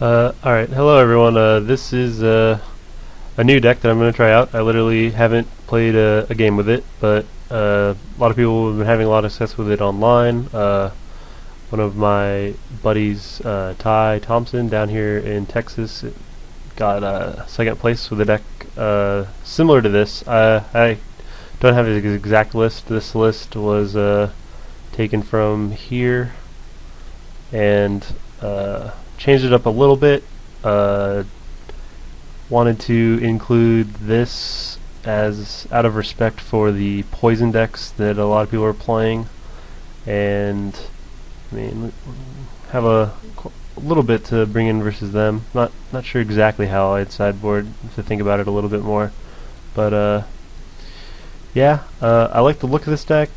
Alright, hello everyone. This is a new deck that I'm going to try out. I literally haven't played a game with it, but a lot of people have been having a lot of success with it online. One of my buddies, Ty Thompson, down here in Texas, got second place with a deck similar to this. I don't have his exact list. This list was taken from here and changed it up a little bit. Wanted to include this as out of respect for the poison decks that a lot of people are playing, and I mean have a little bit to bring in versus them. Not sure exactly how I'd sideboard to think about it a little bit more, but yeah, I like the look of this deck.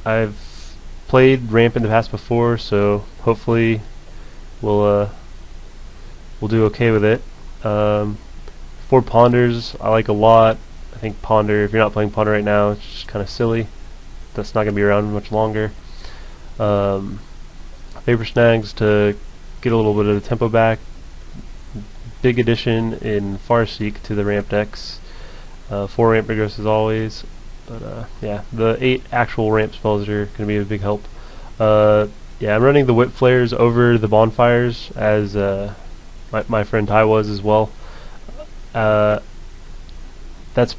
I've played ramp in the past before, so hopefully we'll do okay with it. For Ponders, I like a lot. I think Ponder, if you're not playing Ponder right now, it's just kind of silly. That's not going to be around much longer. Vapor Snags to get a little bit of the tempo back. Big addition in Farseek to the ramp decks. 4 ramp progress as always. But yeah, the 8 actual ramp spells are going to be a big help. Yeah, I'm running the Whip Flares over the Bonfires as my friend Ty was as well. That's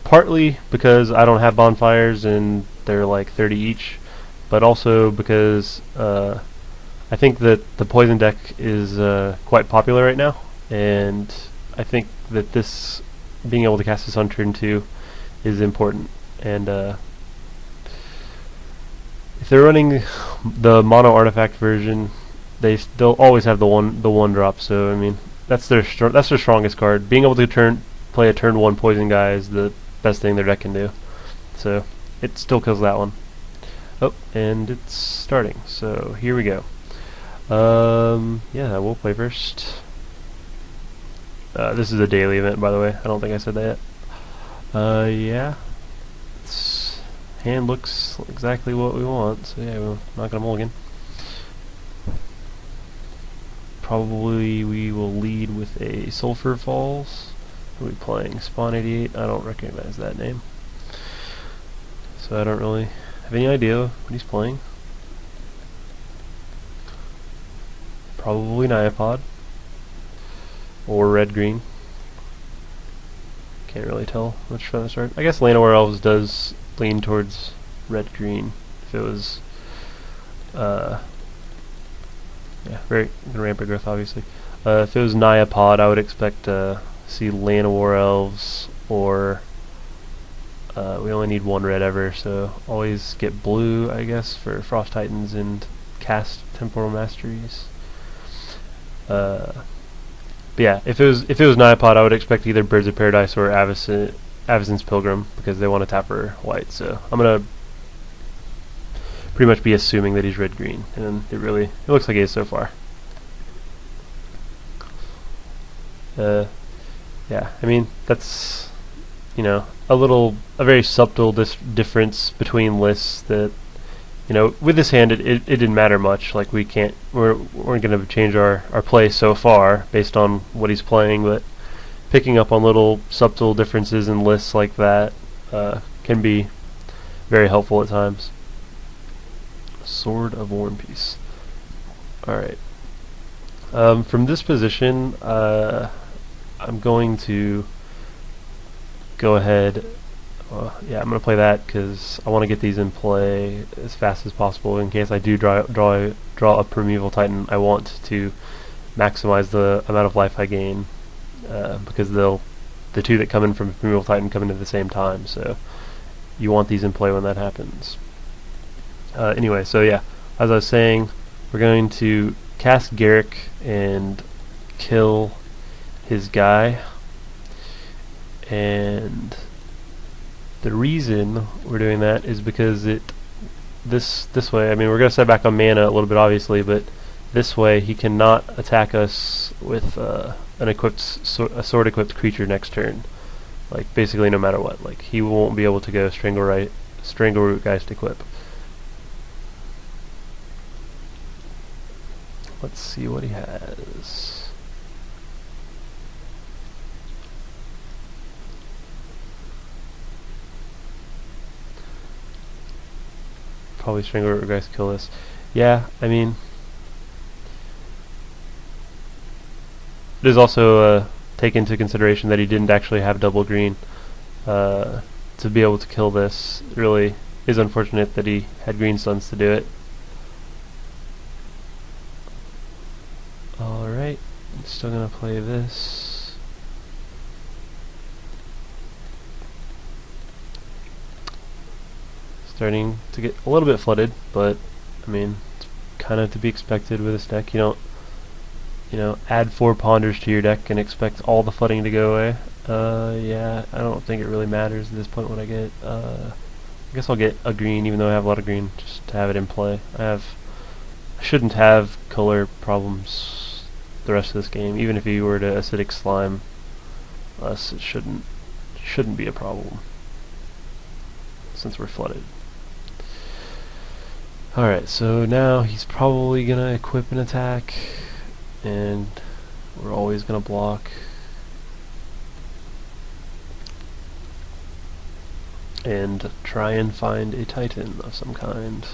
partly because I don't have Bonfires and they're like 30 each, but also because I think that the Poison deck is quite popular right now, and I think that this being able to cast this on turn 2 is important. And if they're running the mono artifact version, they'll always have the one drop. So I mean, that's their strongest card. Being able to play a turn 1 poison guy is the best thing their deck can do. So it still kills that one. Oh, and it's starting. So here we go. Yeah, we'll play first. This is a daily event, by the way. I don't think I said that yet. Yeah. Hand looks exactly what we want, so yeah, we're not gonna mulligan. Probably we will lead with a Sulphur Falls. Are we playing Spawn 88? I don't recognize that name, so I don't really have any idea what he's playing. Probably Nyapod or red-green. Can't really tell which from the start. I guess Llanowar Elves does lean towards red-green. If it was, yeah, very rampant growth, obviously. If it was Nyapod, I would expect to see Llanowar Elves, or we only need 1 red ever, so always get blue, I guess, for Frost Titans and cast Temporal Masteries. But yeah, if it was Nyapod, I would expect either Birds of Paradise or Avacyn's Pilgrim, because they want to tap for white. So I'm gonna pretty much be assuming that he's red-green, and it looks like he is so far. Yeah, I mean, that's, you know, a very subtle difference between lists that, you know, with this hand it didn't matter much. Like we weren't gonna change our play so far based on what he's playing, but picking up on little subtle differences in lists like that can be very helpful at times. Sword of War and Peace. Alright. From this position, I'm going to go ahead. Yeah, I'm going to play that because I want to get these in play as fast as possible. In case I do draw a Primeval Titan, I want to maximize the amount of life I gain, because the 2 that come in from Primeval Titan come in at the same time, so you want these in play when that happens. Anyway, so yeah, as I was saying, we're going to cast Garrick and kill his guy, and the reason we're doing that is because this way, I mean, we're going to set back on mana a little bit, obviously, but this way he cannot attack us with a sword-equipped creature next turn. Like, basically no matter what. Like, he won't be able to go Strangleroot Geist equip. Let's see what he has. probably Strangler guys kill this. Yeah, I mean, it is also take into consideration that he didn't actually have double green to be able to kill this. It really is unfortunate that he had green suns to do it. Alright, I'm still gonna play this. Starting to get a little bit flooded, but I mean, it's kind of to be expected with this deck. You don't, add 4 ponders to your deck and expect all the flooding to go away. Yeah, I don't think it really matters at this point what I get. I guess I'll get a green, even though I have a lot of green, just to have it in play. I shouldn't have color problems the rest of this game. Even if he were to acidic slime us, it shouldn't be a problem since we're flooded. Alright, so now he's probably gonna equip an attack, and we're always gonna block. And try and find a Titan of some kind.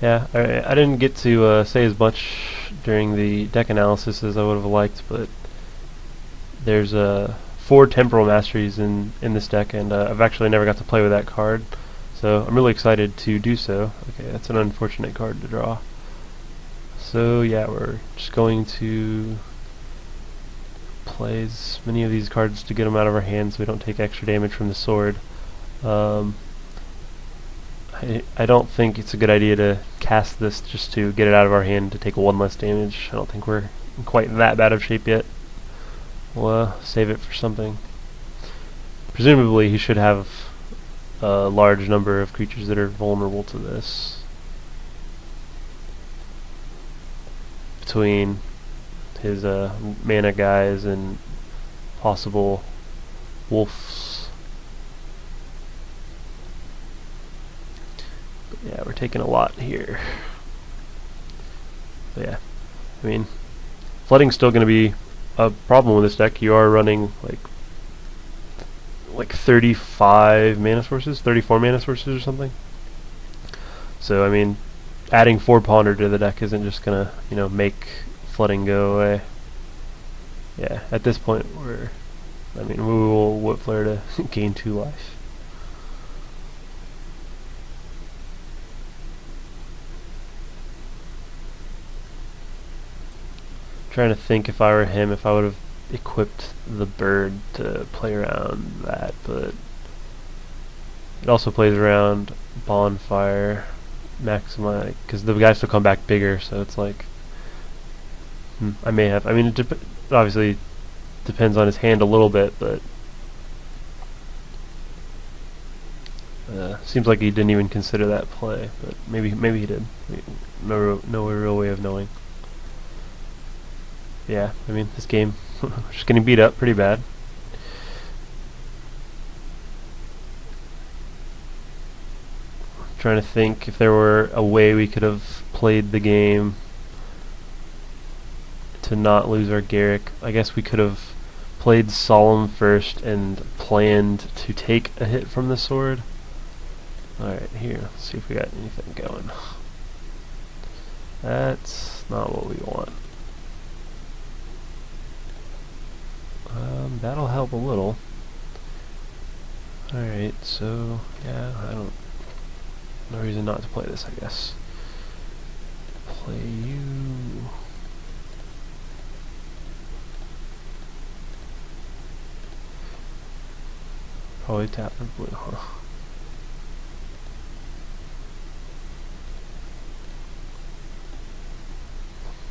Yeah, I didn't get to say as much during the deck analysis as I would have liked, but there's 4 Temporal Masteries in this deck, and I've actually never got to play with that card, so I'm really excited to do so. Okay, that's an unfortunate card to draw. So yeah, we're just going to play as many of these cards to get them out of our hands so we don't take extra damage from the sword. I don't think it's a good idea to cast this just to get it out of our hand to take 1 less damage. I don't think we're in quite that bad of shape yet. We'll save it for something. Presumably he should have a large number of creatures that are vulnerable to this. Between his mana guys and possible wolves. But yeah, we're taking a lot here. But yeah, I mean, flooding's still going to be a problem with this deck. You are running like 35 mana sources, 34 mana sources or something. So I mean, adding 4 ponder to the deck isn't just gonna, make flooding go away. Yeah, at this point we will whip flare to gain 2 life. Trying to think if I were him, if I would have equipped the bird to play around that, but it also plays around bonfire, maximize, because the guys still come back bigger, so it's like, I may have, it obviously depends on his hand a little bit, but seems like he didn't even consider that play, but maybe he did. No real way of knowing. Yeah, this game just getting beat up pretty bad. Trying to think if there were a way we could have played the game to not lose our Garrick. I guess we could have played Solemn first and planned to take a hit from the sword. Alright, here, let's see if we got anything going. That's not what we want. That'll help a little. Alright, so, yeah, no reason not to play this, I guess. Play you. Probably tap for blue, huh?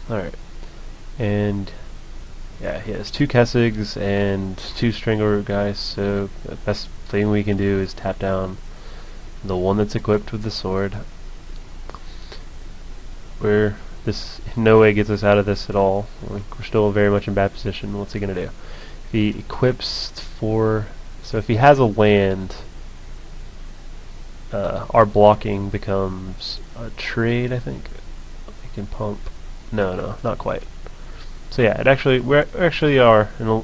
Alright. And yeah, he has 2 Kessigs and 2 Strangleroot guys, so the best thing we can do is tap down the one that's equipped with the sword. This in no way gets us out of this at all. We're still very much in bad position. What's he gonna do? If he equips 4, so if he has a land, our blocking becomes a trade, I think. We can pump. No, not quite. So yeah, we actually are in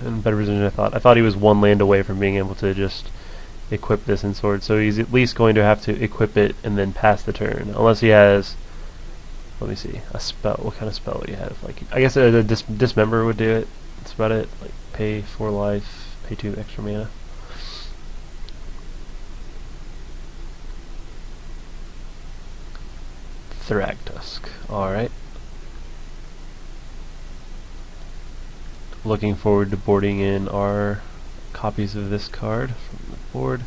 in better position than I thought. I thought he was one land away from being able to just equip this in sword, so he's at least going to have to equip it and then pass the turn, unless he has, let me see, a spell. What kind of spell do you have? Like, I guess a dismember would do it. That's about it. Like, pay 4 life, pay 2 extra mana. Thragtusk. Alright. Looking forward to boarding in our copies of this card from the board.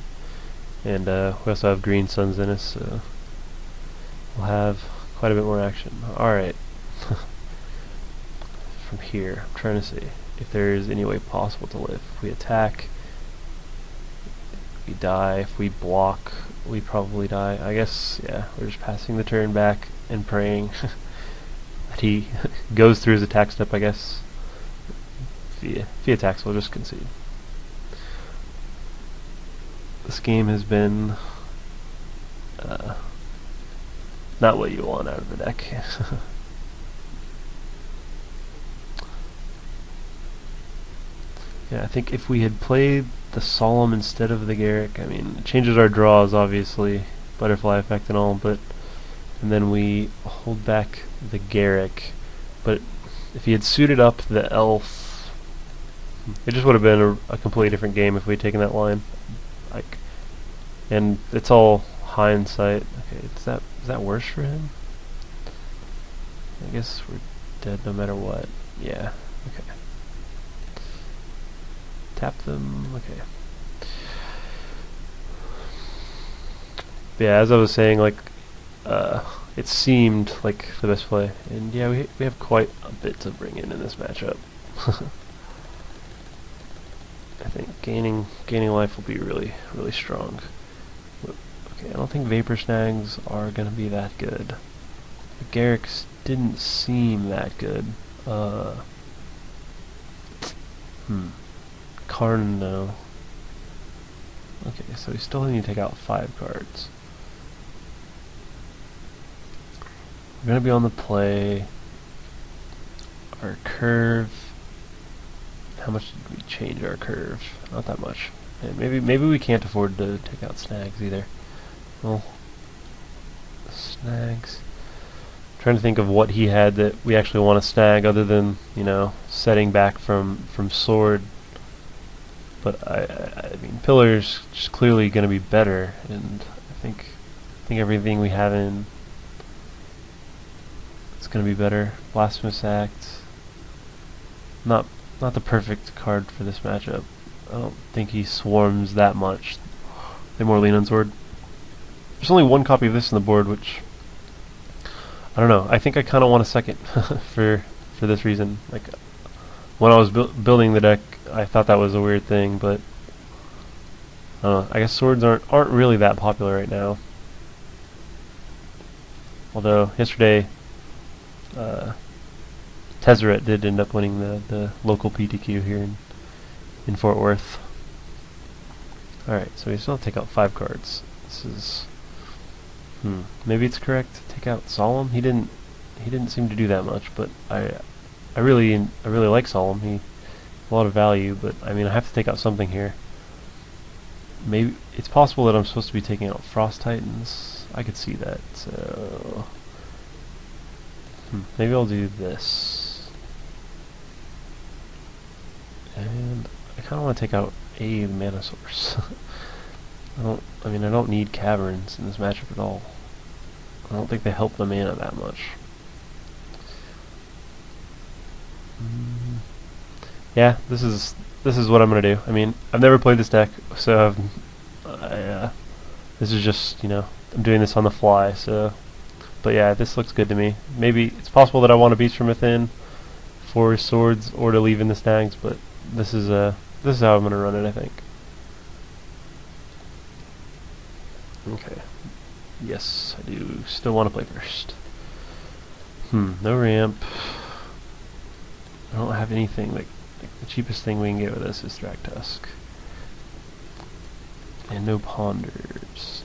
And we also have green suns in us, so we'll have quite a bit more action. Alright. From here, I'm trying to see if there is any way possible to live. If we attack, we die. If we block, we probably die. I guess, yeah, we're just passing the turn back and praying that he goes through his attack step, I guess. If he attacks, we'll just concede. This game has been not what you want out of the deck. Yeah, I think if we had played the Solemn instead of the Garrick, I mean, it changes our draws, obviously, butterfly effect and all, but and then we hold back the Garrick, but if he had suited up the Elf, it just would have been a completely different game if we had taken that line. Like, and it's all hindsight. Okay, is that worse for him? I guess we're dead no matter what. Yeah. Okay. Tap them. Okay. But yeah, as I was saying, like, it seemed like the best play, and yeah, we have quite a bit to bring in this matchup. I think gaining life will be really strong. Okay, I don't think Vapor Snags are gonna be that good. The Garricks didn't seem that good. Karn, no. Okay, so we still need to take out 5 cards. We're gonna be on the play. Our curve. How much did we change our curve? Not that much. And maybe we can't afford to take out snags either. Well, snags. I'm trying to think of what he had that we actually want to snag, other than, you know, setting back from sword. But I mean, Pillar's just clearly going to be better, and I think everything we have in it's going to be better. Blasphemous Act. Not the perfect card for this matchup. I don't think he swarms that much. They more lean on sword. There's only one copy of this on the board, which I don't know. I think I kind of want a second for this reason. Like, when I was building the deck, I thought that was a weird thing, but I don't know. I guess swords aren't really that popular right now. Although yesterday, Tezzeret did end up winning the local PTQ here in Fort Worth. Alright, so we still take out 5 cards. This is maybe it's correct to take out Solemn. He didn't seem to do that much, but I really like Solemn. He a lot of value, but I mean, I have to take out something here. Maybe it's possible that I'm supposed to be taking out Frost Titans. I could see that. So maybe I'll do this. And I kind of want to take out a mana source. I don't need caverns in this matchup at all. I don't think they help the mana that much. Yeah, this is what I'm gonna do. I mean, I've never played this deck, so this is just, you know, I'm doing this on the fly. So, but yeah, this looks good to me. Maybe it's possible that I want a Beast from Within for swords or to leave in the snags, but this is how I'm gonna run it, I think. Okay. Yes, I do still want to play first. No ramp. I don't have anything. Like the cheapest thing we can get with this is Thragtusk. And no ponders.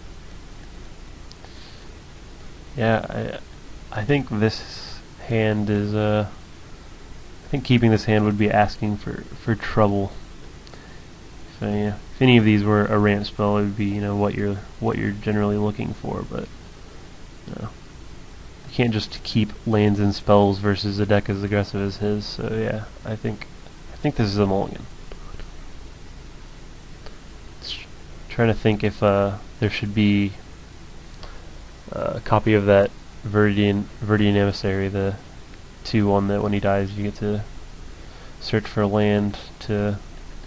Yeah, I think this hand is I think keeping this hand would be asking for trouble. So yeah, if any of these were a ramp spell, it would be what you're generally looking for, but you can't just keep lands and spells versus a deck as aggressive as his. So yeah, I think this is a mulligan. Trying to think if there should be a copy of that Viridian Emissary, the 2-1 that when he dies you get to search for a land to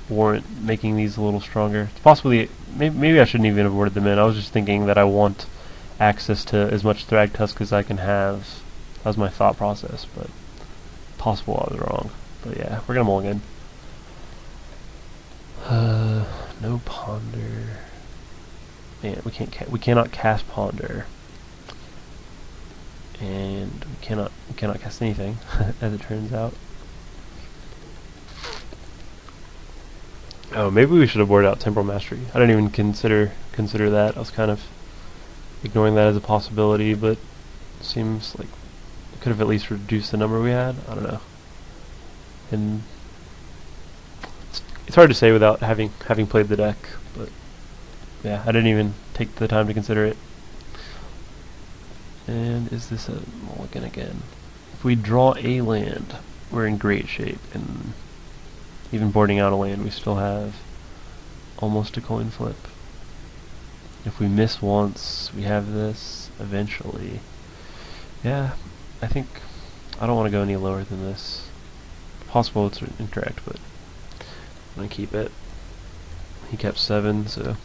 warrant making these a little stronger. It's possibly maybe I shouldn't even have worded them in. I was just thinking that I want access to as much Thragtusk as I can have. That was my thought process, but possible I was wrong. But yeah, we're gonna mulligan. No Ponder. Man, we cannot cast Ponder, and we cannot cast anything, as it turns out. Oh, maybe we should have boarded out Temporal Mastery. I didn't even consider that. I was kind of ignoring that as a possibility, but it seems like it could have at least reduced the number we had. I don't know. And it's hard to say without having played the deck, but yeah, I didn't even take the time to consider it. And is this a mulligan again? If we draw a land, we're in great shape, and even boarding out a land, we still have almost a coin flip. If we miss once, we have this eventually. Yeah, I think I don't want to go any lower than this. Possible it's incorrect, but I'm going to keep it. He kept 7, so...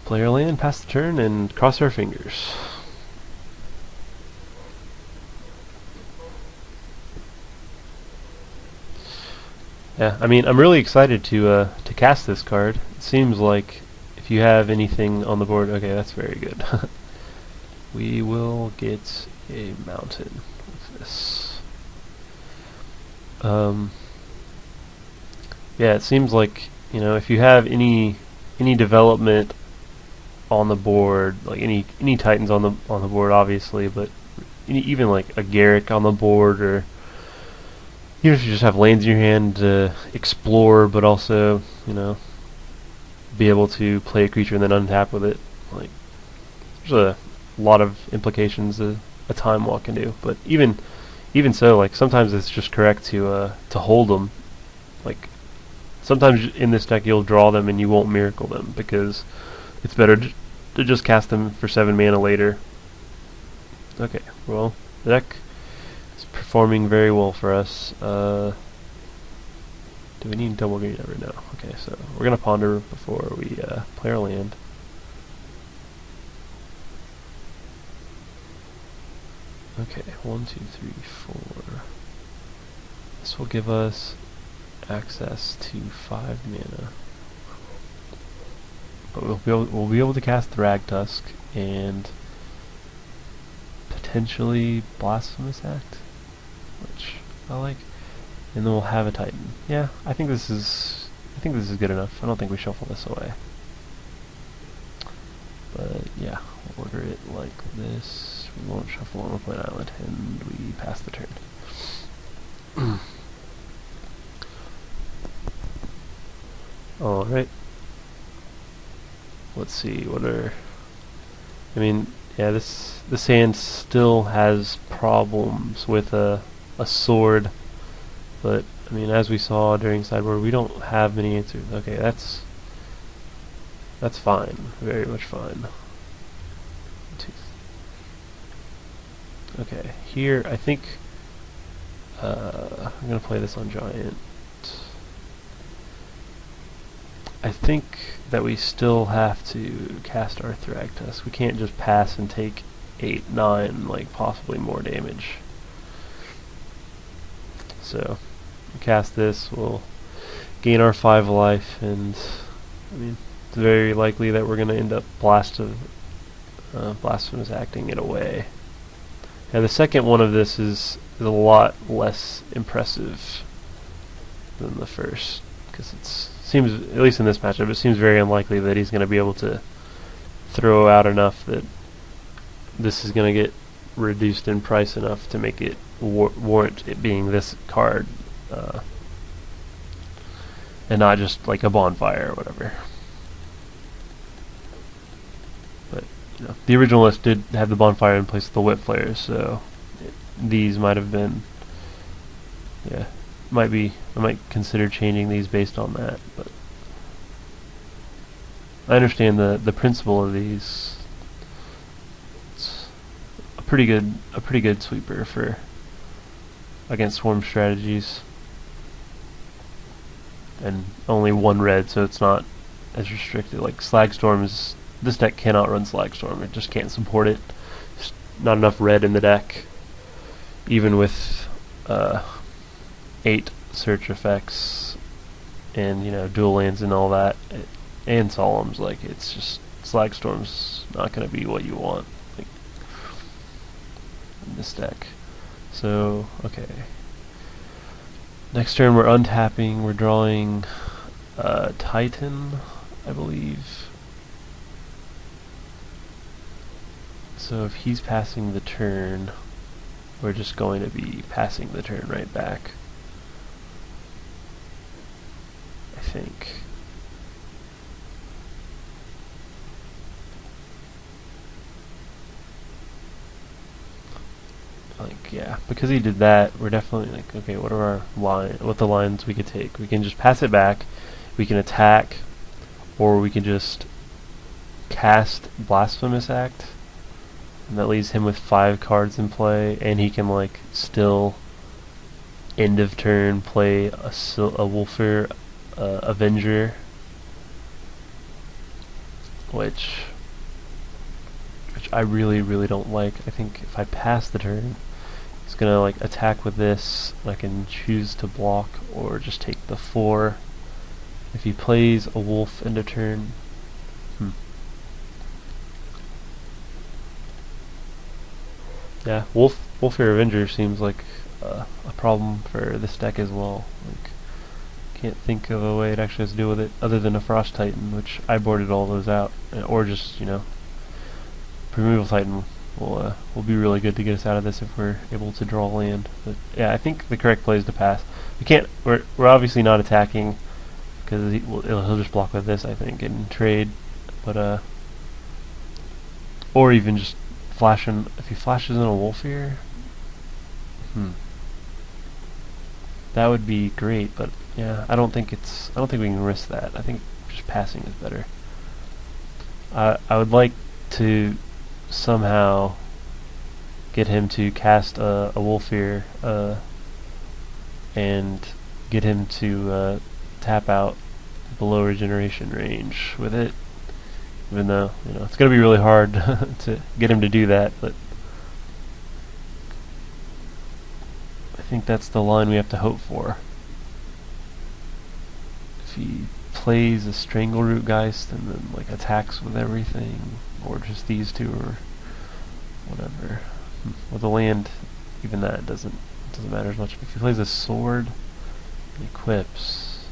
Play our land, pass the turn, and cross our fingers. Yeah, I mean, I'm really excited to cast this card. It seems like if you have anything on the board, okay, that's very good. We will get a mountain with this. Yeah, it seems like if you have any development on the board, like any titans on the board, obviously, but even like a Garrick on the board, or even if you just have lands in your hand to explore, but also be able to play a creature and then untap with it. Like, there's a lot of implications a Time Walk can do. But even so, like sometimes it's just correct to hold them. Like sometimes in this deck you'll draw them and you won't miracle them because it's better to just cast them for 7 mana later. Okay, well, the deck is performing very well for us. Do we need double green ever? No. Okay, so we're going to ponder before we play our land. Okay, 1, 2, 3, 4. This will give us access to 5 mana. But we'll be able to cast Thragtusk and potentially Blasphemous Act, which I like, and then we'll have a Titan. Yeah, I think this is good enough. I don't think we shuffle this away. But yeah, we'll order it like this. We won't shuffle on a point island, and we pass the turn. All right. Let's see, I mean, yeah, this hand still has problems with a sword, but I mean, as we saw during sideboard, we don't have many answers. Okay, that's fine, very much fine. Okay, here I think I'm gonna play this on Giant. I think that we still have to cast our Thragtusk. We can't just pass and take 8, 9, like possibly more damage. So, we cast this, we'll gain our 5 life, and I mean, it's very likely that we're going to end up Blasphemous acting it away. And the second one of this is a lot less impressive than the first, because it seems, at least in this matchup, it seems very unlikely that he's going to be able to throw out enough that this is going to get reduced in price enough to make it warrant it being this card, and not just like a bonfire or whatever. But you know, the original list did have the bonfire in place of the whip flares, so these might have been, yeah, I might consider changing these based on that. But I understand the principle of these. It's a pretty good sweeper for against swarm strategies, and only one red, so it's not as restricted. Like Slagstorm is, this deck cannot run Slagstorm. It just can't support it. There's not enough red in the deck, even with 8 search effects and, you know, dual lands and all that, and Solemns. Like, it's just, Slagstorm's not going to be what you want, like, in this deck. So, okay. Next turn we're untapping, we're drawing Titan, I believe. So if he's passing the turn, we're just going to be passing the turn right back, I think. Like, yeah, because he did that, we're definitely like, okay, what are the lines we could take? We can just pass it back, we can attack, or we can just cast Blasphemous Act, and that leaves him with 5 cards in play, and he can, like, still end of turn play a Wolfer Avenger, which I really don't like. I think if I pass the turn, he's gonna, like, attack with this. I can choose to block or just take the 4. If he plays a wolf end of turn, yeah, Wolfer Avenger seems like a problem for this deck as well. Like, can't think of a way it actually has to deal with it other than a Frost Titan, which I boarded all those out, or just, you know, Primeval Titan will be really good to get us out of this if we're able to draw land. But yeah, I think the correct play is to pass. We can't. We're obviously not attacking because he'll just block with this, I think, and trade. But or even just flashing. If he flashes in a wolf here, that would be great. But yeah, I don't think we can risk that. I think just passing is better. I would like to somehow get him to cast a Wolfear and get him to tap out below regeneration range with it, even though, you know, it's going to be really hard to get him to do that, but I think that's the line we have to hope for. If he plays a Strangleroot Geist and then, like, attacks with everything, or just these two, or whatever. With the land, even that doesn't matter as much. If he plays a sword, he equips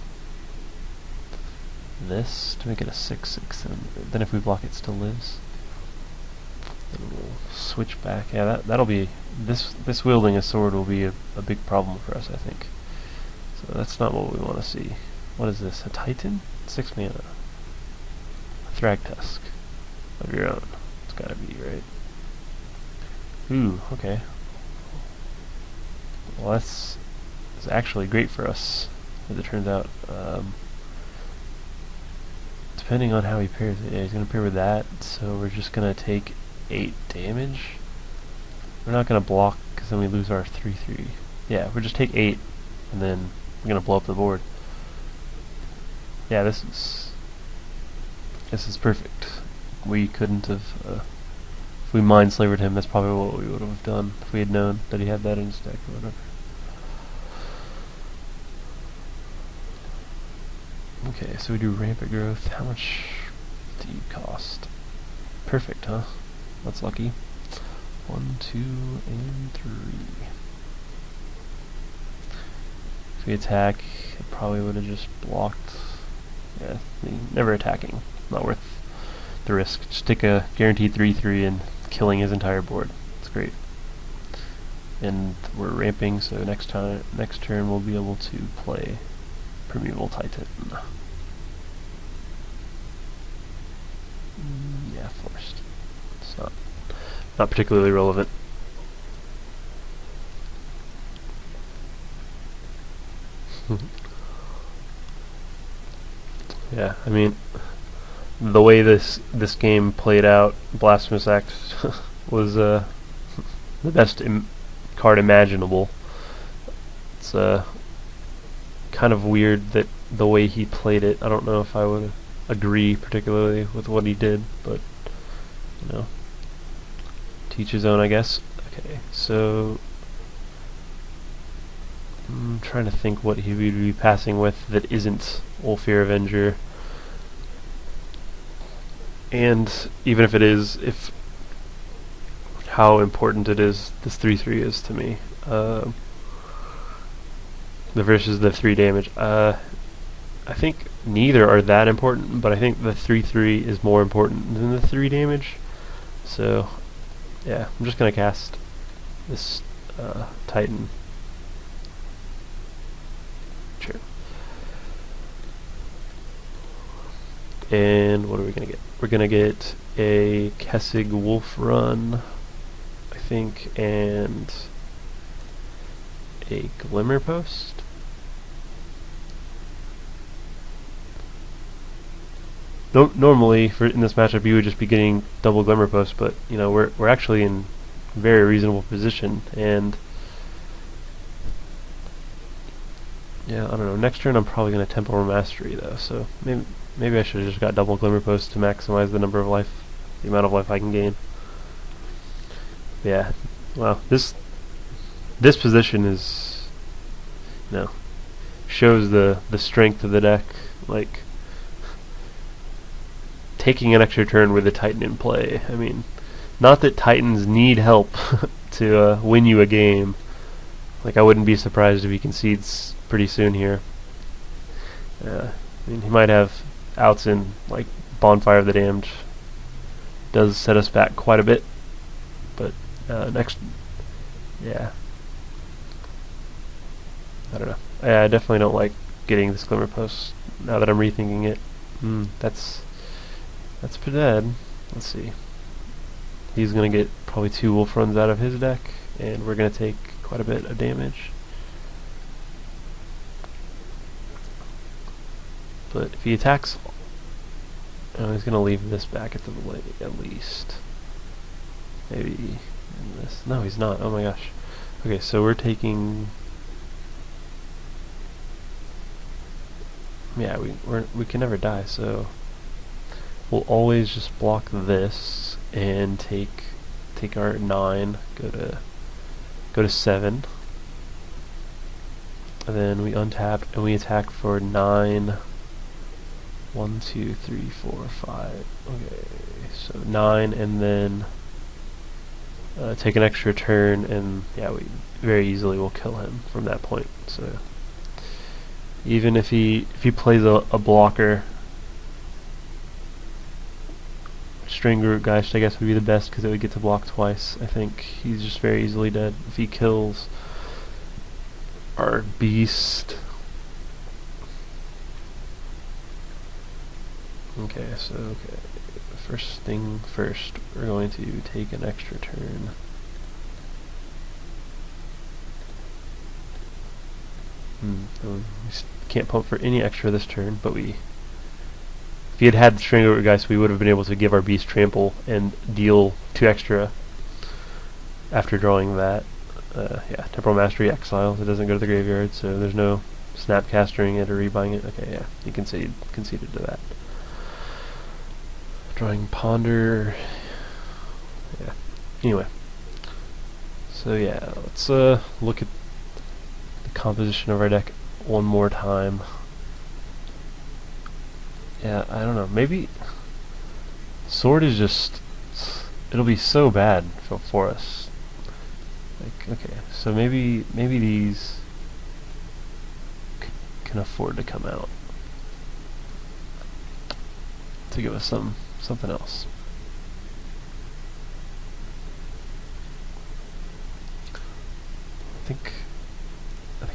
this to make it a 6/6, and then if we block, it still lives. Then we'll switch back. Yeah, that'll be this wielding a sword will be a big problem for us, I think. So that's not what we want to see. What is this? A Titan? 6 mana. A Thragtusk of your own. It's gotta be, right? Ooh, okay. Well, that's actually great for us, as it turns out. Depending on how he pairs it, yeah, he's gonna pair with that, so we're just gonna take 8 damage. We're not gonna block, because then we lose our 3/3. Yeah, we'll just take 8, and then we're gonna blow up the board. Yeah, this is perfect. We couldn't have, if we mind slavered him, that's probably what we would have done if we had known that he had that in his deck or whatever. Okay, so we do Rampant Growth. How much do you cost? Perfect, huh? That's lucky. 1, 2, and 3. If we attack, it probably would have just blocked. Yeah, never attacking. Not worth the risk. Just take a guaranteed 3/3 and killing his entire board. It's great. And we're ramping, so next turn we'll be able to play Primeval Titan. Yeah, forced. It's not particularly relevant. Yeah, I mean, the way this game played out, Blasphemous Act was the best card imaginable. It's kind of weird that the way he played it. I don't know if I would agree particularly with what he did, but you know, to each his own, I guess. Okay, so I'm trying to think what he would be passing with that isn't Ulfir Avenger. And even if it is, how important it is, this 3/3 is to me. The versus the 3 damage. I think neither are that important, but I think the 3/3 is more important than the 3 damage. So, yeah, I'm just gonna cast this Titan. Sure. And what are we gonna get? We're gonna get a Kessig Wolf Run, I think, and a Glimmer Post. Normally, in this matchup, you would just be getting double Glimmer Post, but you know we're actually in very reasonable position, and yeah, I don't know. Next turn, I'm probably gonna Temporal Mastery though, so maybe I should have just got double Glimmer Post to maximize the amount of life I can gain. Yeah, well, this position is, you know, shows the strength of the deck. Like, taking an extra turn with a Titan in play. I mean, not that Titans need help to win you a game. Like, I wouldn't be surprised if he concedes pretty soon here. I mean, he might have outs in, like, Bonfire of the Damned. Does set us back quite a bit. But, yeah. I don't know. I definitely don't like getting this Glimmer Post, now that I'm rethinking it. That's pretty bad. Let's see. He's going to get probably 2 Wolf Runs out of his deck, and we're going to take quite a bit of damage. But if he attacks, he's going to leave this back at the at least. Maybe in this. No, he's not. Oh my gosh. Okay, so we're taking. Yeah, we can never die, so we'll always just block this and take our 9, go to 7, and then we untap and we attack for 9. 1, 2, 3, 4, 5. Okay, so 9, and then take an extra turn, and yeah, we very easily will kill him from that point. So even if he plays a blocker, String Root Geist I guess would be the best because it would get to block twice. I think he's just very easily dead if he kills our beast. Okay, so first thing first, we're going to take an extra turn. We can't pump for any extra this turn, but if he had String Root Geist, we would have been able to give our beast trample and deal 2 extra after drawing that. Yeah, Temporal Mastery exiles. It doesn't go to the graveyard, so there's no snapcastering it or rebuying it. Okay, yeah, you conceded to that. Drawing Ponder. Yeah. Anyway. So yeah, let's look at the composition of our deck one more time. Yeah, I don't know. Maybe Sword is just, it'll be so bad for us. Like, okay, so maybe these can afford to come out to give us some something else. I think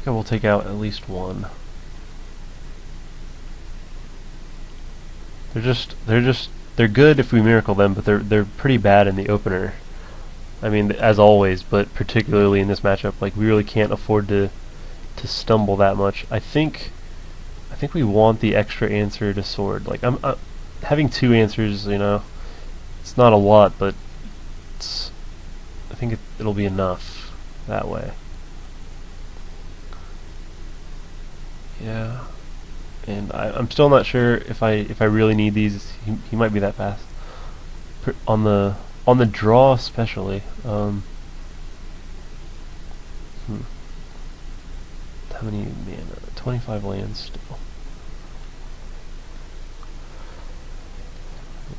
I will take out at least one. They're good if we miracle them, but they're pretty bad in the opener. I mean, as always, but particularly in this matchup, like we really can't afford to stumble that much. I think we want the extra answer to sword. Like I'm having 2 answers, you know, it's not a lot, but I think it'll be enough that way. Yeah, and I'm still not sure if I really need these. He might be that fast on the draw, especially. How many mana? 25 lands still.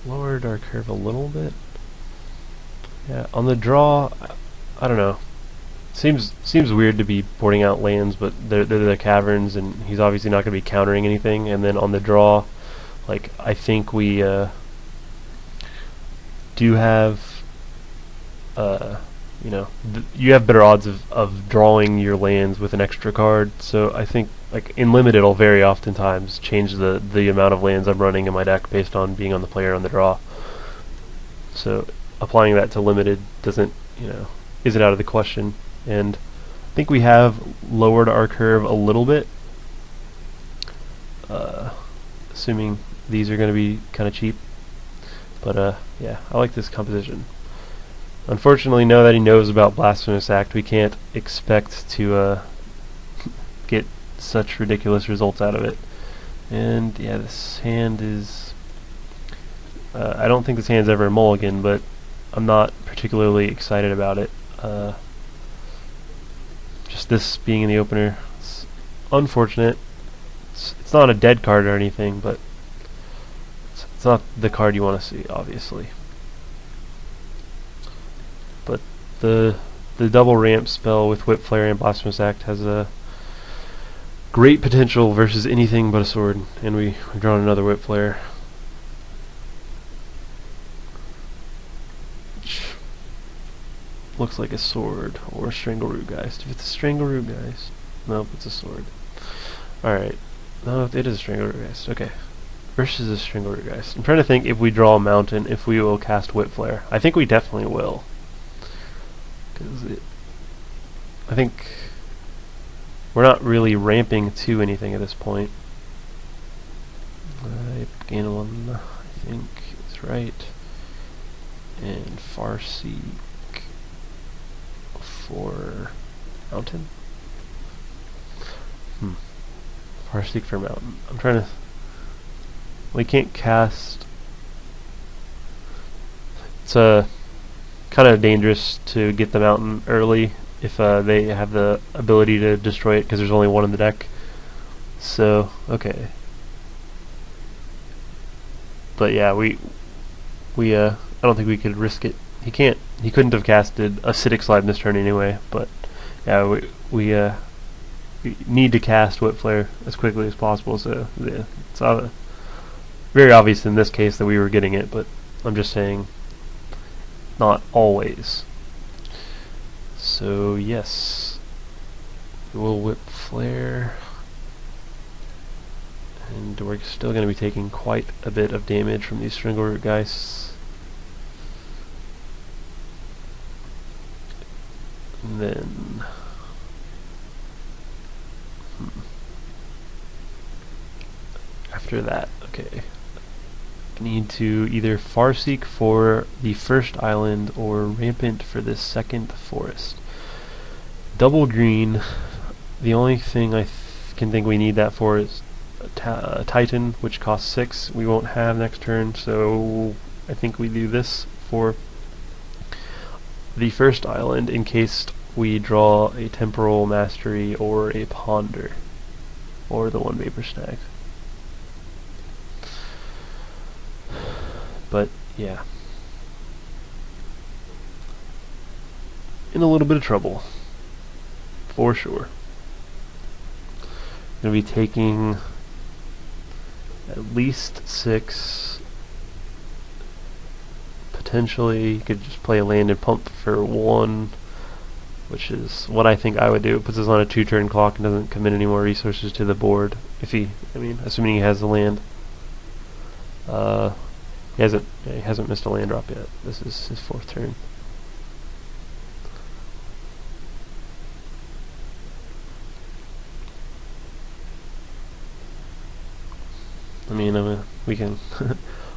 Lowered our curve a little bit. Yeah, on the draw, I don't know. Seems weird to be boarding out lands, but they're the caverns, and he's obviously not going to be countering anything. And then on the draw, like I think we do have, you know, you have better odds of drawing your lands with an extra card. So I think like in limited, I'll very oftentimes change the amount of lands I'm running in my deck based on being on the player on the draw. So applying that to limited doesn't, you know, isn't out of the question. And I think we have lowered our curve a little bit, assuming these are going to be kind of cheap. But yeah, I like this composition. Unfortunately, now that he knows about Blasphemous Act, we can't expect to get such ridiculous results out of it. And yeah, this hand is... I don't think this hand's ever a mulligan, but I'm not particularly excited about it. Just this being in the opener, it's unfortunate. It's not a dead card or anything, but it's not the card you want to see, obviously. But the double ramp spell with Whip Flare and Blasphemous Act has a great potential versus anything but a sword, and we've drawn another Whip Flare. Looks like a sword or a Stranglerootgeist. If it's a Stranglerootgeist, nope, it's a sword. Alright, no, it is a Stranglerootgeist. Okay, versus a Stranglerootgeist. I'm trying to think if we draw a mountain, if we will cast Whip Flare. I think we definitely will, because I think we're not really ramping to anything at this point. Gain one, I think is right, and Farseek for mountain. Farseek for mountain. I'm trying to... We can't cast... It's kind of dangerous to get the mountain early if they have the ability to destroy it, because there's only one in the deck. So, okay. But yeah, we I don't think we could risk it. He couldn't have casted Acidic Slide this turn anyway, but yeah, we need to cast Whip Flare as quickly as possible, so yeah, it's very obvious in this case that we were getting it, but I'm just saying, not always. So yes, we'll Whip Flare, and we're still going to be taking quite a bit of damage from these Stranglerootgeists. And then after that, okay, I need to either Farseek for the first island or Rampant for this second forest. Double green. The only thing I can think we need that for is a Titan, which costs 6. We won't have next turn, so I think we do this for the first island in case we draw a Temporal Mastery or a Ponder, or the 1 Vapor Snag. But yeah, in a little bit of trouble, for sure. Gonna be taking at least 6 potentially. You could just play a land and pump for 1, which is what I think I would do. It puts us on a 2-turn clock and doesn't commit any more resources to the board. If he, assuming he has the land. He hasn't missed a land drop yet. This is his 4th turn. We can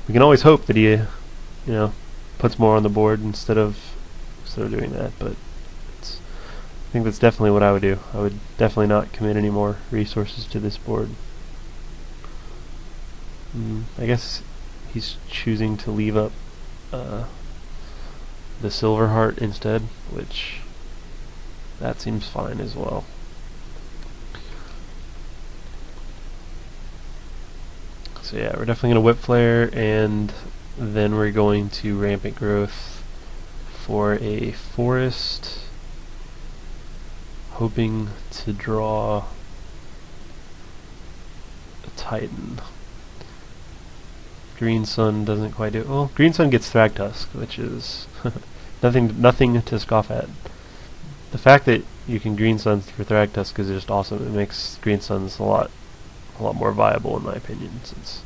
we can always hope that he, puts more on the board instead of doing that. But I think that's definitely what I would do. I would definitely not commit any more resources to this board. I guess he's choosing to leave up the silver heart instead, which that seems fine as well. So yeah, we're definitely going to Whip Flare, and then we're going to Rampant Growth for a forest, hoping to draw a Titan. Green Sun doesn't quite do it. Well, Green Sun gets Thragtusk, which is nothing to scoff at. The fact that you can Green Sun for Thragtusk is just awesome. It makes Green Suns a lot more viable, in my opinion, since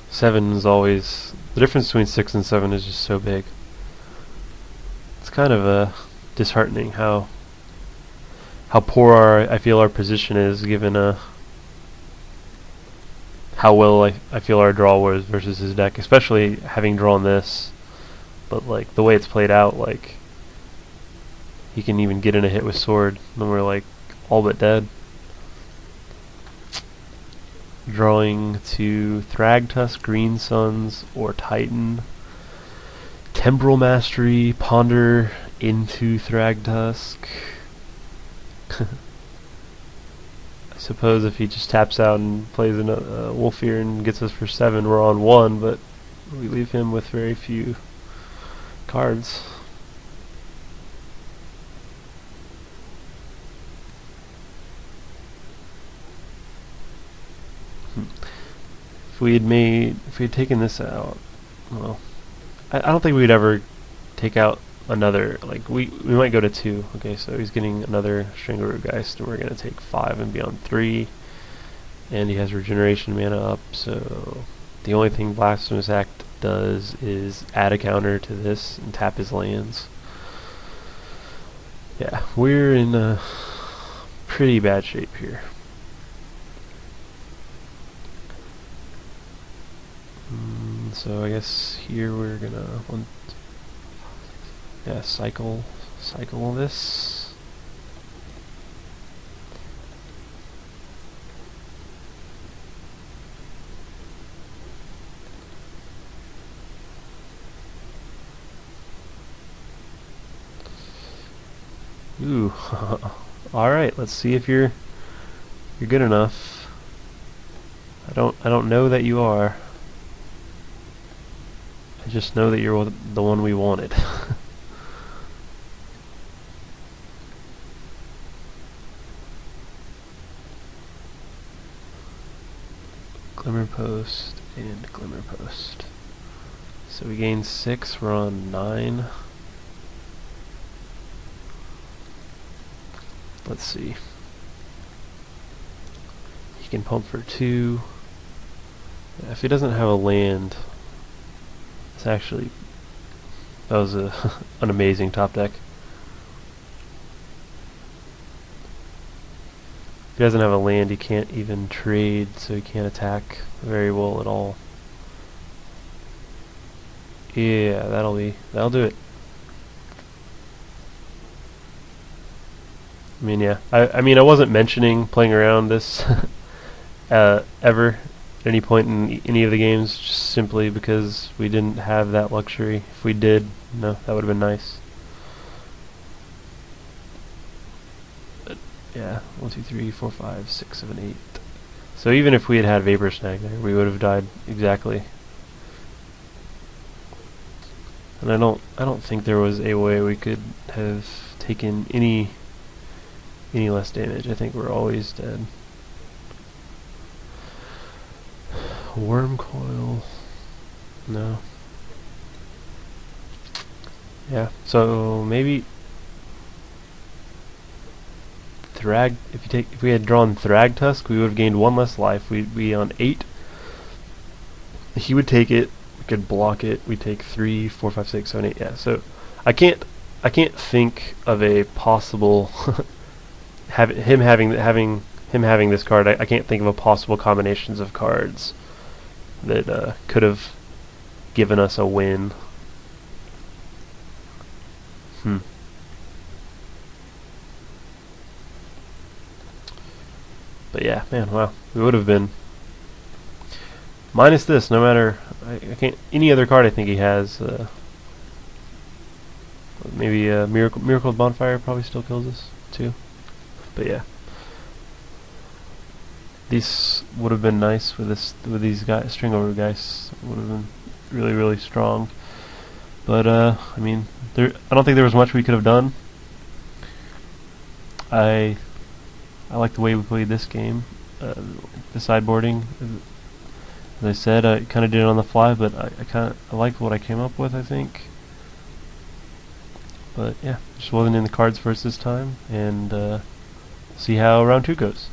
seven is always the difference between 6 and 7 is just so big. It's kind of disheartening how poor I feel our position is, given how well I feel our draw was versus his deck, especially having drawn this. But like the way it's played out, like he can even get in a hit with sword, and we're like all but dead. Drawing to Thragtusk, Green Suns, or Titan. Temporal Mastery, ponder into Thragtusk. I suppose if he just taps out and plays a Wolfear and gets us for 7, we're on 1, but we leave him with very few cards. If we had taken this out, well, I don't think we'd ever take out another, like we might go to 2. Okay, so he's getting another Stringaroo Geist, and we're gonna take 5 and be on 3, and he has regeneration mana up, so the only thing Blasphemous Act does is add a counter to this and tap his lands. Yeah, we're in a pretty bad shape here. So I guess here we're gonna cycle this. Ooh. Alright, let's see if you're good enough. I don't know that you are. I just know that you're the one we wanted. Glimmer Post and Glimmer Post. So we gain 6, we're on 9. Let's see. He can pump for 2. Yeah, if he doesn't have a land, that was an amazing top deck. If he doesn't have a land, he can't even trade, so he can't attack very well at all. Yeah, that'll do it. I wasn't mentioning playing around this ever at any point in any of the games, just simply because we didn't have that luxury. If we did, no, that would have been nice. But yeah, 1, 2, 3, 4, 5, 6, 7, 8. So even if we had had Vapor Snag there, we would have died exactly. And I don't think there was a way we could have taken any less damage. I think we're always dead. Worm coil. No. Yeah. So maybe if we had drawn Thragtusk, we would have gained 1 less life. We'd be on 8. He would take it. We could block it. We take 3, 4, 5, 6, 7, 8. Yeah. So I can't think of a possible him having this card. I can't think of a possible combinations of cards that could have given us a win. But yeah, man, wow, we would have been minus this. No matter, I can't. Any other card I think he has. Maybe Miracle Bonfire probably still kills us too. But yeah, these would have been nice with these guys. String over guys would have been really strong. But I mean, I don't think there was much we could have done. I like the way we played this game. The sideboarding, as I said, I kind of did it on the fly, but I liked what I came up with, I think. But yeah, just wasn't in the cards for us this time, and see how round 2 goes.